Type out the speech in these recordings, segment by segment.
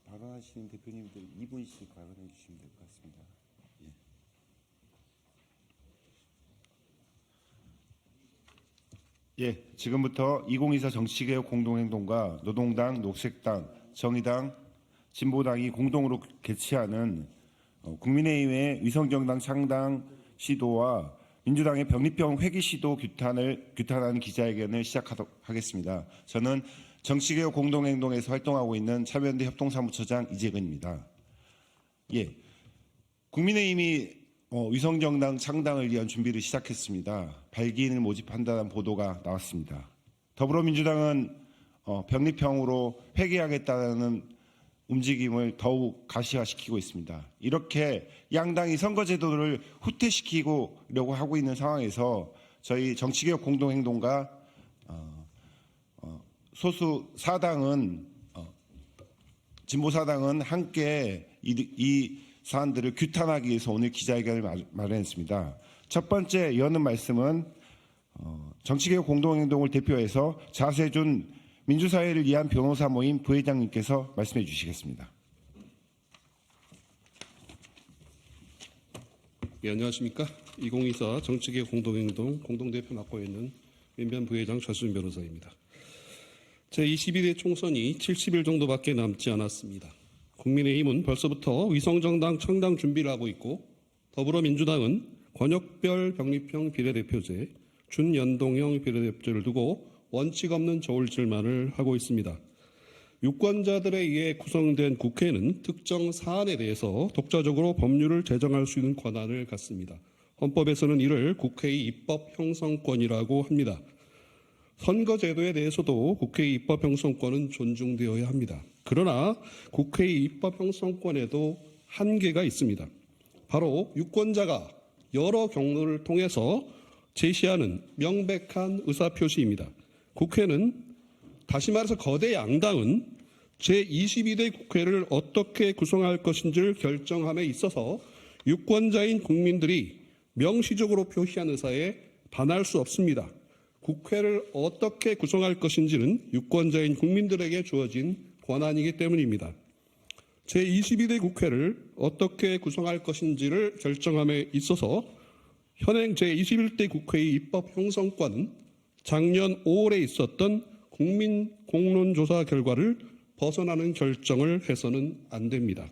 발언하시는 대표님들 2분씩 발언해 주시면 될 것 같습니다. 지금부터 2024 정치개혁 공동행동과 노동당, 녹색당, 정의당, 진보당이 공동으로 개최하는 국민의힘의 위성정당 창당 시도와 민주당의 병립형 회기 시도 규탄하는 기자회견을 시작하겠습니다. 저는 정치개혁 공동행동에서 활동하고 있는 참여연대 협동사무처장 이재근입니다. 국민의힘이 위성정당 창당을 위한 준비를 시작했습니다. 발기인을 모집한다는 보도가 나왔습니다. 더불어민주당은 병립형으로 회귀하겠다는 움직임을 더욱 가시화시키고 있습니다. 이렇게 양당이 선거제도를 후퇴시키려고 하고 있는 상황에서 저희 정치개혁 공동행동과 소수 사당은 진보사당은 함께 이 사안들을 규탄하기 위해서 오늘 기자회견을 마련했습니다. 첫 번째 여는 말씀은 정치개혁 공동행동을 대표해서 자세준 민주사회를 위한 변호사 모임 부회장님께서 말씀해 주시겠습니다. 안녕하십니까. 2024 정치개혁 공동행동 공동대표 맡고 있는 민변 부회장 좌수준 변호사입니다. 제22대 총선이 70일 정도밖에 남지 않았습니다. 국민의힘은 벌써부터 위성정당 창당 준비를 하고 있고 더불어민주당은 권역별 병립형 비례대표제, 준연동형 비례대표제를 두고 원칙 없는 저울질만을 하고 있습니다. 유권자들에 의해 구성된 국회는 특정 사안에 대해서 독자적으로 법률을 제정할 수 있는 권한을 갖습니다. 헌법에서는 이를 국회의 입법 형성권이라고 합니다. 선거제도에 대해서도 국회의 입법 형성권은 존중되어야 합니다. 그러나 국회의 입법 형성권에도 한계가 있습니다. 바로 유권자가 여러 경로를 통해서 제시하는 명백한 의사표시입니다. 국회는, 다시 말해서 거대 양당은 제22대 국회를 어떻게 구성할 것인지를 결정함에 있어서 유권자인 국민들이 명시적으로 표시한 의사에 반할 수 없습니다. 국회를 어떻게 구성할 것인지는 유권자인 국민들에게 주어진 권한이기 때문입니다. 제22대 국회를 어떻게 구성할 것인지를 결정함에 있어서 현행 제21대 국회의 입법 형성권은 작년 5월에 있었던 국민 공론조사 결과를 벗어나는 결정을 해서는 안 됩니다.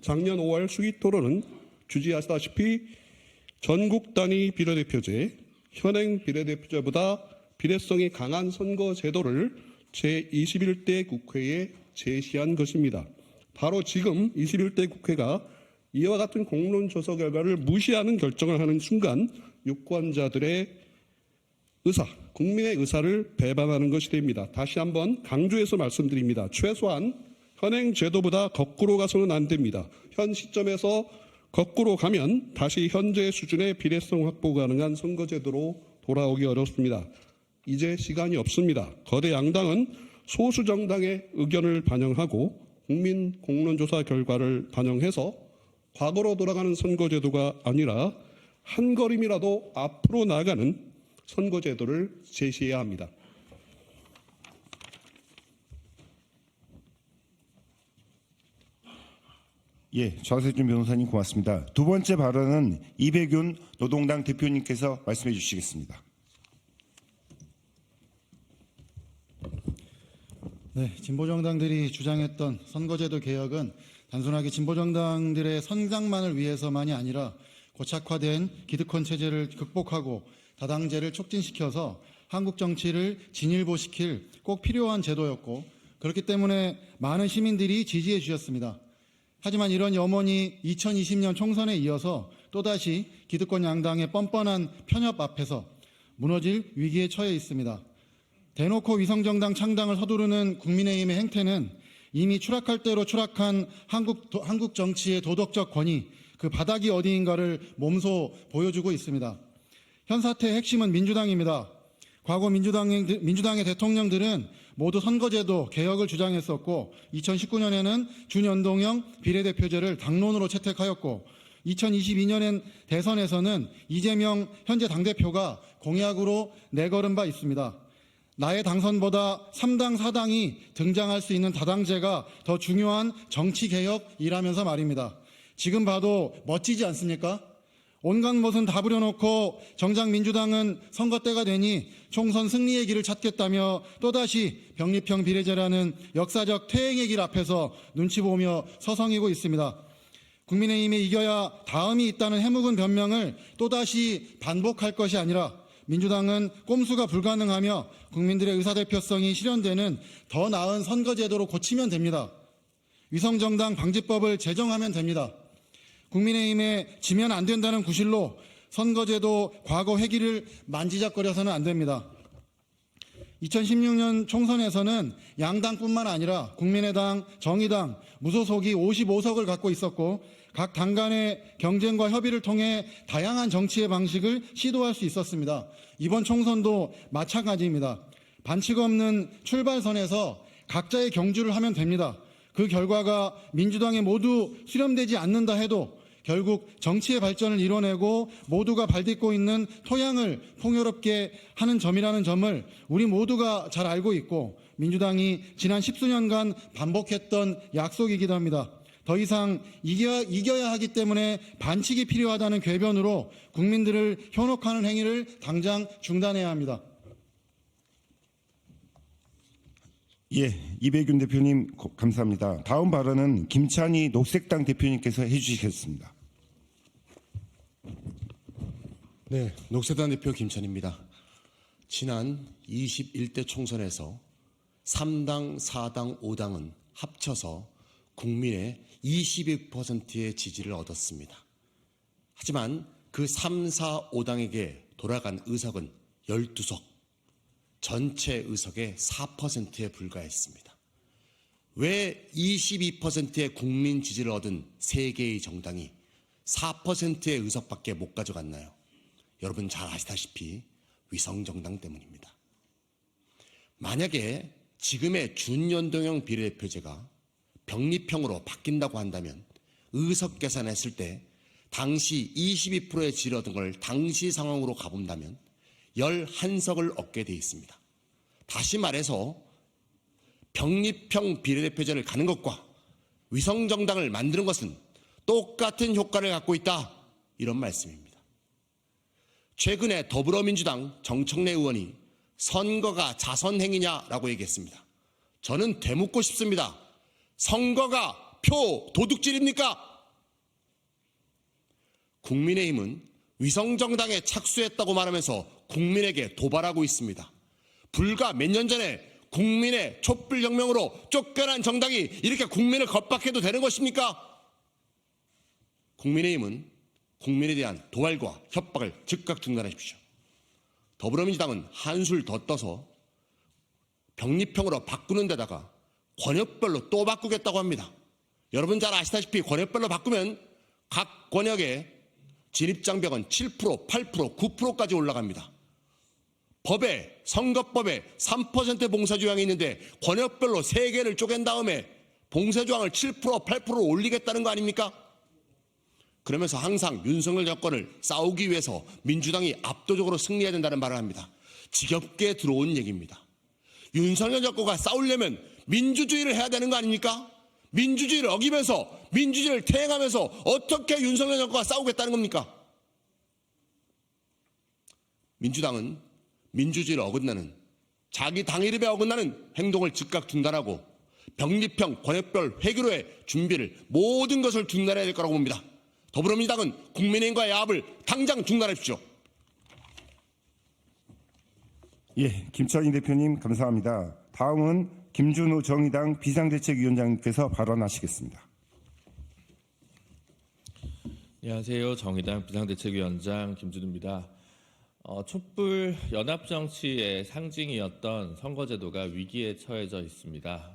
작년 5월 수기토론은 주지하시다시피 전국 단위 비례대표제, 현행 비례대표제보다 비례성이 강한 선거제도를 제21대 국회에 제시한 것입니다. 바로 지금 21대 국회가 이와 같은 공론조사 결과를 무시하는 결정을 하는 순간 유권자들의 의사, 국민의 의사를 배반하는 것이 됩니다. 다시 한번 강조해서 말씀드립니다. 최소한 현행 제도보다 거꾸로 가서는 안 됩니다. 현 시점에서 거꾸로 가면 다시 현재 수준의 비례성 확보 가능한 선거제도로 돌아오기 어렵습니다. 이제 시간이 없습니다. 거대 양당은 소수 정당의 의견을 반영하고 국민 공론조사 결과를 반영해서 과거로 돌아가는 선거제도가 아니라 한 걸음이라도 앞으로 나아가는 선거제도를 제시해야 합니다. 좌세준 변호사님 고맙습니다. 두 번째 발언은 이백윤 노동당 대표님께서 말씀해 주시겠습니다. 진보정당들이 주장했던 선거제도 개혁은 단순하게 진보정당들의 선상만을 위해서만이 아니라 고착화된 기득권 체제를 극복하고 다당제를 촉진시켜서 한국 정치를 진일보시킬 꼭 필요한 제도였고 그렇기 때문에 많은 시민들이 지지해 주셨습니다. 하지만 이런 염원이 2020년 총선에 이어서 또다시 기득권 양당의 뻔뻔한 편협 앞에서 무너질 위기에 처해 있습니다. 대놓고 위성정당 창당을 서두르는 국민의힘의 행태는 이미 추락할 대로 추락한 한국 정치의 도덕적 권위, 그 바닥이 어디인가를 몸소 보여주고 있습니다. 현 사태의 핵심은 민주당입니다. 과거 민주당의 대통령들은 모두 선거제도 개혁을 주장했었고 2019년에는 준연동형 비례대표제를 당론으로 채택하였고 2022년엔 대선에서는 이재명 현재 당대표가 공약으로 내걸은 바 있습니다. 나의 당선보다 3당, 4당이 등장할 수 있는 다당제가 더 중요한 정치개혁이라면서 말입니다. 지금 봐도 멋지지 않습니까? 온갖 것은 다 부려놓고 정작 민주당은 선거 때가 되니 총선 승리의 길을 찾겠다며 또다시 병립형 비례제라는 역사적 퇴행의 길 앞에서 눈치 보며 서성이고 있습니다. 국민의힘이 이겨야 다음이 있다는 해묵은 변명을 또다시 반복할 것이 아니라 민주당은 꼼수가 불가능하며 국민들의 의사대표성이 실현되는 더 나은 선거제도로 고치면 됩니다. 위성정당 방지법을 제정하면 됩니다. 국민의힘에 지면 안 된다는 구실로 선거제도 과거 회기를 만지작거려서는 안 됩니다. 2016년 총선에서는 양당뿐만 아니라 국민의당, 정의당, 무소속이 55석을 갖고 있었고 각 당 간의 경쟁과 협의를 통해 다양한 정치의 방식을 시도할 수 있었습니다. 이번 총선도 마찬가지입니다. 반칙 없는 출발선에서 각자의 경주를 하면 됩니다. 그 결과가 민주당에 모두 수렴되지 않는다 해도 결국 정치의 발전을 이뤄내고 모두가 발딛고 있는 토양을 풍요롭게 하는 점이라는 점을 우리 모두가 잘 알고 있고 민주당이 지난 10수년간 반복했던 약속이기도 합니다. 더 이상 이겨야 하기 때문에 반칙이 필요하다는 궤변으로 국민들을 현혹하는 행위를 당장 중단해야 합니다. 예, 이배균 대표님 감사합니다. 다음 발언은 김찬희 녹색당 대표님께서 해주시겠습니다. 네, 녹색당 대표 김찬희입니다. 지난 21대 총선에서 3당, 4당, 5당은 합쳐서 국민의 22%의 지지를 얻었습니다. 하지만 그 3, 4, 5당에게 돌아간 의석은 12석, 전체 의석의 4%에 불과했습니다. 왜 22%의 국민 지지를 얻은 3개의 정당이 4%의 의석밖에 못 가져갔나요? 여러분 잘 아시다시피 위성정당 때문입니다. 만약에 지금의 준연동형 비례대표제가 병립형으로 바뀐다고 한다면 의석 계산했을 때 당시 22%의 지지를 얻은 걸 당시 상황으로 가본다면 11석을 얻게 돼 있습니다. 다시 말해서 병립형 비례대표제를 가는 것과 위성정당을 만드는 것은 똑같은 효과를 갖고 있다, 이런 말씀입니다. 최근에 더불어민주당 정청래 의원이 선거가 자선행위냐라고 얘기했습니다. 저는 되묻고 싶습니다. 선거가 표 도둑질입니까? 국민의힘은 위성정당에 착수했다고 말하면서 국민에게 도발하고 있습니다. 불과 몇 년 전에 국민의 촛불혁명으로 쫓겨난 정당이 이렇게 국민을 겁박해도 되는 것입니까? 국민의힘은 국민에 대한 도발과 협박을 즉각 중단하십시오. 더불어민주당은 한술 더 떠서 병립형으로 바꾸는 데다가 권역별로 또 바꾸겠다고 합니다. 여러분 잘 아시다시피 권역별로 바꾸면 각 권역의 진입장벽은 7%, 8%, 9%까지 올라갑니다. 선거법에 3% 봉쇄조항이 있는데 권역별로 3개를 쪼갠 다음에 봉쇄조항을 7%, 8% 올리겠다는 거 아닙니까? 그러면서 항상 윤석열 정권을 싸우기 위해서 민주당이 압도적으로 승리해야 된다는 말을 합니다. 지겹게 들어온 얘기입니다. 윤석열 정권과 싸우려면 민주주의를 해야 되는 거 아닙니까? 민주주의를 어기면서 민주주의를 퇴행하면서 어떻게 윤석열 정권과 싸우겠다는 겁니까? 민주당은 민주주의를 어긋나는, 자기 당 이름에 어긋나는 행동을 즉각 중단하고 병립형 권역별 회기로의 준비를, 모든 것을 중단해야 될 거라고 봅니다. 더불어민주당은 국민의힘과의 야합을 당장 중단하십시오. 예, 김찬희 대표님 감사합니다. 다음은 김준우 정의당 비상대책위원장님께서 발언하시겠습니다. 안녕하세요. 정의당 비상대책위원장 김준우입니다. 촛불 연합정치의 상징이었던 선거제도가 위기에 처해져 있습니다.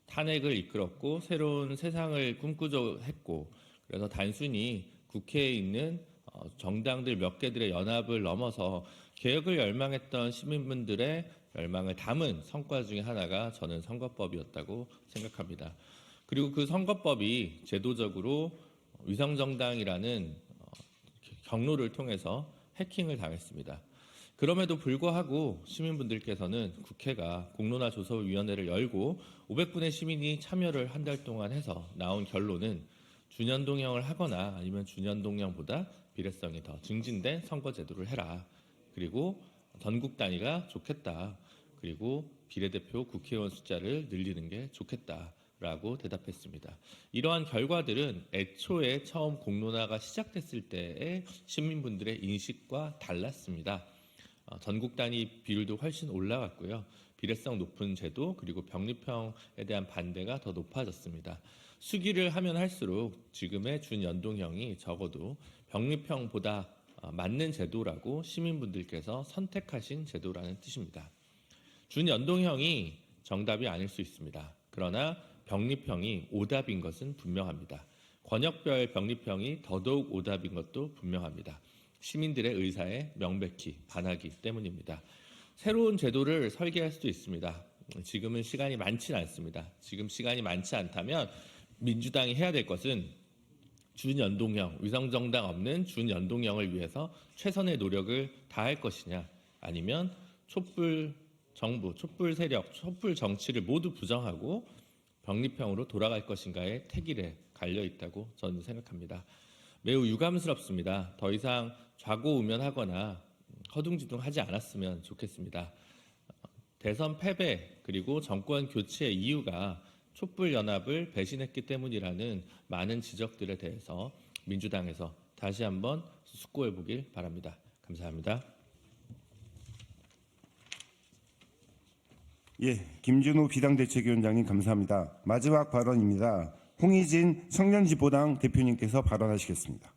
탄핵을 이끌었고 새로운 세상을 꿈꾸려 했고, 그래서 단순히 국회에 있는 정당들 몇 개들의 연합을 넘어서 개혁을 열망했던 시민분들의 열망을 담은 성과 중에 하나가 저는 선거법이었다고 생각합니다. 그리고 그 선거법이 제도적으로 위성정당이라는 경로를 통해서 해킹을 당했습니다. 그럼에도 불구하고 시민분들께서는 국회가 공론화조사위원회를 열고 500분의 시민이 참여를 한 달 동안 해서 나온 결론은 준연동형을 하거나 아니면 준연동형보다 비례성이 더 증진된 선거제도를 해라. 그리고 전국 단위가 좋겠다. 그리고 비례대표 국회의원 숫자를 늘리는 게 좋겠다라고 대답했습니다. 이러한 결과들은 애초에 처음 공론화가 시작됐을 때의 시민분들의 인식과 달랐습니다. 전국 단위 비율도 훨씬 올라갔고요. 비례성 높은 제도 그리고 병립형에 대한 반대가 더 높아졌습니다. 수기를 하면 할수록 지금의 준연동형이 적어도 병립형보다 맞는 제도라고 시민분들께서 선택하신 제도라는 뜻입니다. 준연동형이 정답이 아닐 수 있습니다. 그러나 병립형이 오답인 것은 분명합니다. 권역별 병립형이 더더욱 오답인 것도 분명합니다. 시민들의 의사에 명백히 반하기 때문입니다. 새로운 제도를 설계할 수도 있습니다. 지금은 시간이 많지 않습니다. 지금 시간이 많지 않다면 민주당이 해야 될 것은 준연동형, 위성정당 없는 준연동형을 위해서 최선의 노력을 다할 것이냐, 아니면 촛불 정부, 촛불 세력, 촛불 정치를 모두 부정하고 병립형으로 돌아갈 것인가의 택일에 갈려 있다고 저는 생각합니다. 매우 유감스럽습니다. 더 이상 좌고우면하거나 허둥지둥하지 않았으면 좋겠습니다. 대선 패배 그리고 정권 교체의 이유가 촛불연합을 배신했기 때문이라는 많은 지적들에 대해서 민주당에서 다시 한번 숙고해 보길 바랍니다. 감사합니다. 예, 김준우 비당대책위원장님 감사합니다. 마지막 발언입니다. 홍의진 청년진보당 대표님께서 발언하시겠습니다.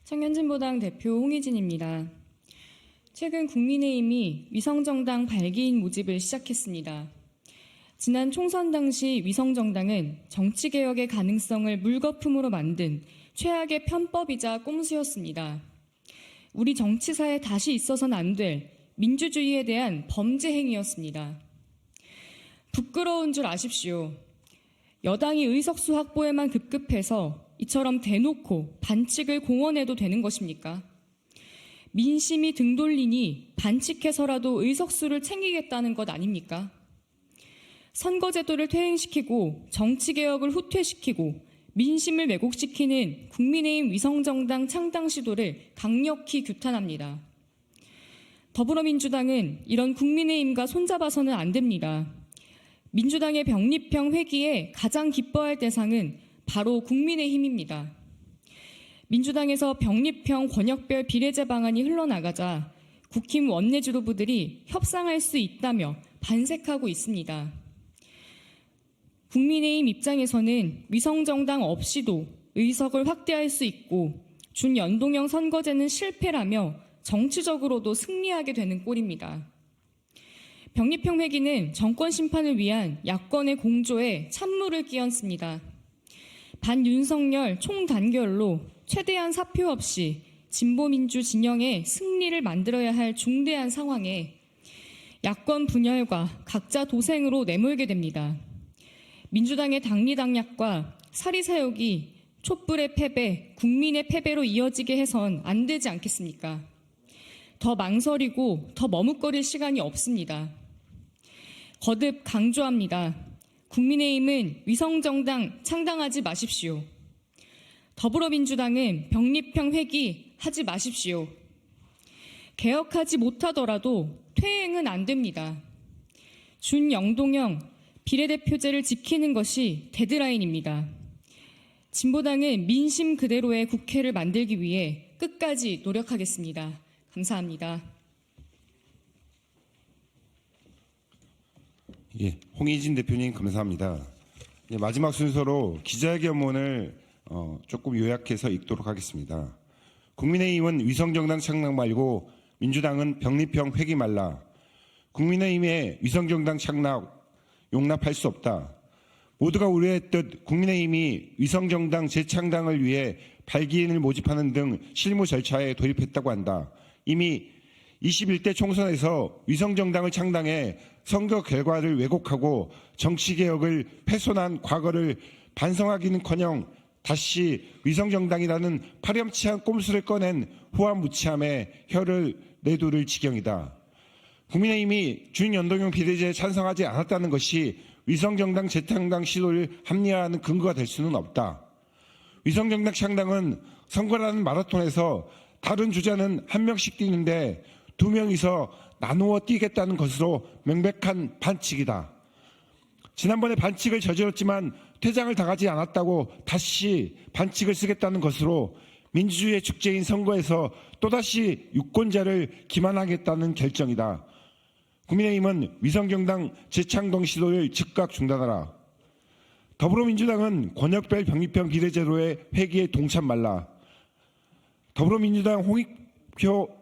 청년진보당 대표 홍의진입니다. 최근 국민의힘이 위성정당 발기인 모집을 시작했습니다. 지난 총선 당시 위성정당은 정치개혁의 가능성을 물거품으로 만든 최악의 편법이자 꼼수였습니다. 우리 정치사에 다시 있어서는 안 될 민주주의에 대한 범죄 행위였습니다. 부끄러운 줄 아십시오. 여당이 의석수 확보에만 급급해서 이처럼 대놓고 반칙을 공언해도 되는 것입니까? 민심이 등 돌리니 반칙해서라도 의석수를 챙기겠다는 것 아닙니까? 선거제도를 퇴행시키고 정치개혁을 후퇴시키고 민심을 왜곡시키는 국민의힘 위성정당 창당 시도를 강력히 규탄합니다. 더불어민주당은 이런 국민의힘과 손잡아서는 안 됩니다. 민주당의 병립형 회기에 가장 기뻐할 대상은 바로 국민의힘입니다. 민주당에서 병립형 권역별 비례제 방안이 흘러나가자 국힘 원내지도부들이 협상할 수 있다며 반색하고 있습니다. 국민의힘 입장에서는 위성정당 없이도 의석을 확대할 수 있고 준연동형 선거제는 실패라며 정치적으로도 승리하게 되는 꼴입니다. 병립형 회기는 정권 심판을 위한 야권의 공조에 찬물을 끼얹습니다. 반윤석열 총단결로 최대한 사표 없이 진보민주 진영의 승리를 만들어야 할 중대한 상황에 야권 분열과 각자 도생으로 내몰게 됩니다. 민주당의 당리당략과 사리사욕이 촛불의 패배, 국민의 패배로 이어지게 해선 안 되지 않겠습니까? 더 망설이고 더 머뭇거릴 시간이 없습니다. 거듭 강조합니다. 국민의힘은 위성정당 창당하지 마십시오. 더불어민주당은 병립형 회기하지 마십시오. 개혁하지 못하더라도 퇴행은 안 됩니다. 준영동형 비례대표제를 지키는 것이 데드라인입니다. 진보당은 민심 그대로의 국회를 만들기 위해 끝까지 노력하겠습니다. 감사합니다. 예, 홍의진 대표님 감사합니다. 예, 마지막 순서로 기자회견문을 조금 요약해서 읽도록 하겠습니다. 국민의힘은 위성정당 창당 말고 민주당은 병립형 회기 말라. 국민의힘의 위성정당 창당 용납할 수 없다. 모두가 우려했듯 국민의힘이 위성정당 재창당을 위해 발기인을 모집하는 등 실무 절차에 돌입했다고 한다. 이미 21대 총선에서 위성정당을 창당해 선거 결과를 왜곡하고 정치개혁을 훼손한 과거를 반성하기는커녕 다시 위성정당이라는 파렴치한 꼼수를 꺼낸 후한무치함에 혀를 내두를 지경이다. 국민의힘이 준연동형 비례제에 찬성하지 않았다는 것이 위성정당 재창당 시도를 합리화하는 근거가 될 수는 없다. 위성정당 창당은 선거라는 마라톤에서 다른 주자는 한 명씩 뛰는데 두 명이서 나누어 뛰겠다는 것으로 명백한 반칙이다. 지난번에 반칙을 저질렀지만 퇴장을 당하지 않았다고 다시 반칙을 쓰겠다는 것으로 민주주의의 축제인 선거에서 또다시 유권자를 기만하겠다는 결정이다. 국민의힘은 위성정당 재창당 시도를 즉각 중단하라. 더불어민주당은 권역별 병립형 비례제도의 회기에 동참 말라. 더불어민주당 홍익표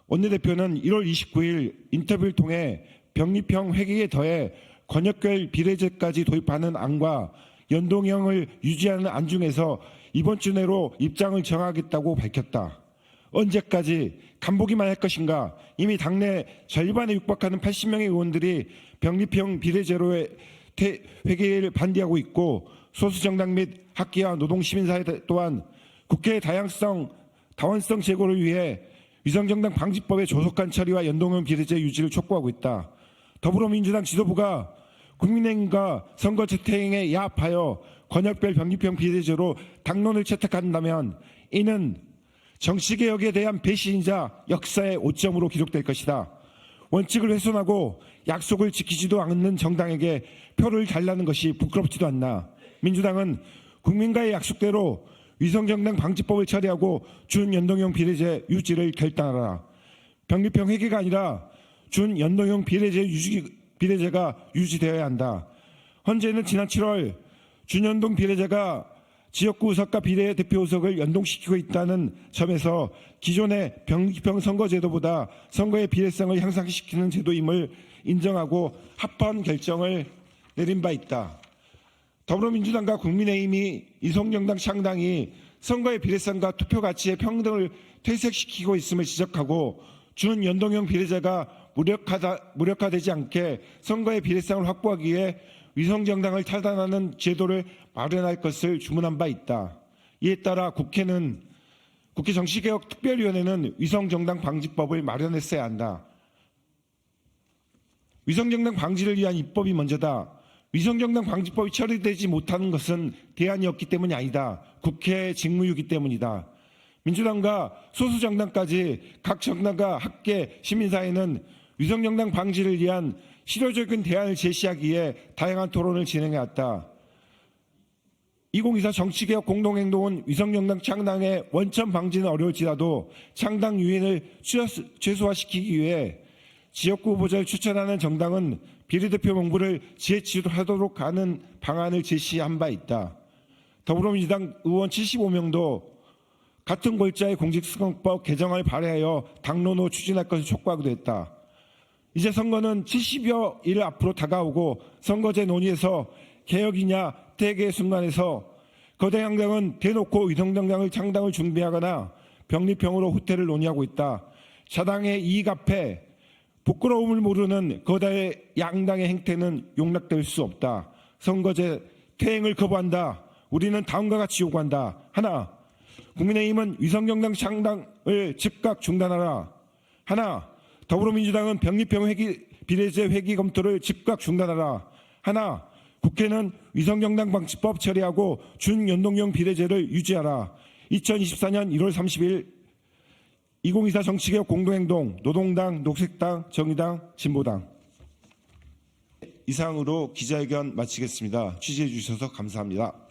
원내대표는 1월 29일 인터뷰를 통해 병립형 회기에 더해 권역별 비례제까지 도입하는 안과 연동형을 유지하는 안 중에서 이번 주 내로 입장을 정하겠다고 밝혔다. 언제까지 간보기만 할 것인가? 이미 당내 절반에 육박하는 80명의 의원들이 병립형 비례제로의 회기를 반대하고 있고 소수 정당 및 학계와 노동시민사회 또한 국회의 다원성 제고를 위해 위성정당 방지법의 조속한 처리와 연동형 비례제 유지를 촉구하고 있다. 더불어민주당 지도부가 국민의힘과 선거 재태행에 야합하여 권역별 병립형 비례제로 당론을 채택한다면 이는 정치개혁에 대한 배신이자 역사의 오점으로 기록될 것이다. 원칙을 훼손하고 약속을 지키지도 않는 정당에게 표를 달라는 것이 부끄럽지도 않나. 민주당은 국민과의 약속대로 위성정당 방지법을 처리하고 준연동형 비례제 유지를 결단하라. 병립형 회계가 아니라 준연동형 비례제가 유지되어야 한다. 헌재는 지난 7월 준연동 비례제가 지역구 의석과 비례대표 의석을 연동시키고 있다는 점에서 기존의 병립형 선거제도보다 선거의 비례성을 향상시키는 제도임을 인정하고 합헌 결정을 내린 바 있다. 더불어민주당과 국민의힘이 위성정당 창당이 선거의 비례성과 투표 가치의 평등을 퇴색시키고 있음을 지적하고 준연동형 비례제가 무력화되지 않게 선거의 비례성을 확보하기 위해 위성정당을 탈당하는 제도를 마련할 것을 주문한 바 있다. 이에 따라 국회 정치개혁특별위원회는 위성정당 방지법을 마련했어야 한다. 위성정당 방지를 위한 입법이 먼저다. 위성정당 방지법이 처리되지 못하는 것은 대안이 없기 때문이 아니다. 국회의 직무유기 때문이다. 민주당과 소수정당까지 각 정당과 학계, 시민사회는 위성정당 방지를 위한 실효적인 대안을 제시하기 위해 다양한 토론을 진행해왔다. 2024 정치개혁 공동행동은 위성정당 창당의 원천 방지는 어려울지라도 창당 유인을 최소화시키기 위해 지역구 후보자를 추천하는 정당은 비례대표 명부를 재지도하도록 하는 방안을 제시한 바 있다. 더불어민주당 의원 75명도 같은 골자의 공직선거법 개정을 발의하여 당론으로 추진할 것을 촉구하기도 했다. 이제 선거는 70여 일 앞으로 다가오고 선거제 논의에서 개혁이냐 퇴계의 순간에서 거대 양당은 대놓고 위성정당을 창당을 준비하거나 병립형으로 후퇴를 논의하고 있다. 자당의 이익 앞에 부끄러움을 모르는 거대 양당의 행태는 용납될 수 없다. 선거제 퇴행을 거부한다. 우리는 다음과 같이 요구한다. 하나, 국민의힘은 위성정당 창당을 즉각 중단하라. 하나, 더불어민주당은 병립형 비례제 회기 검토를 즉각 중단하라. 하나, 국회는 위성정당 방지법 처리하고 준연동형 비례제를 유지하라. 2024년 1월 30일 2024 정치개혁 공동행동 노동당, 녹색당, 정의당, 진보당. 이상으로 기자회견 마치겠습니다. 취재해 주셔서 감사합니다.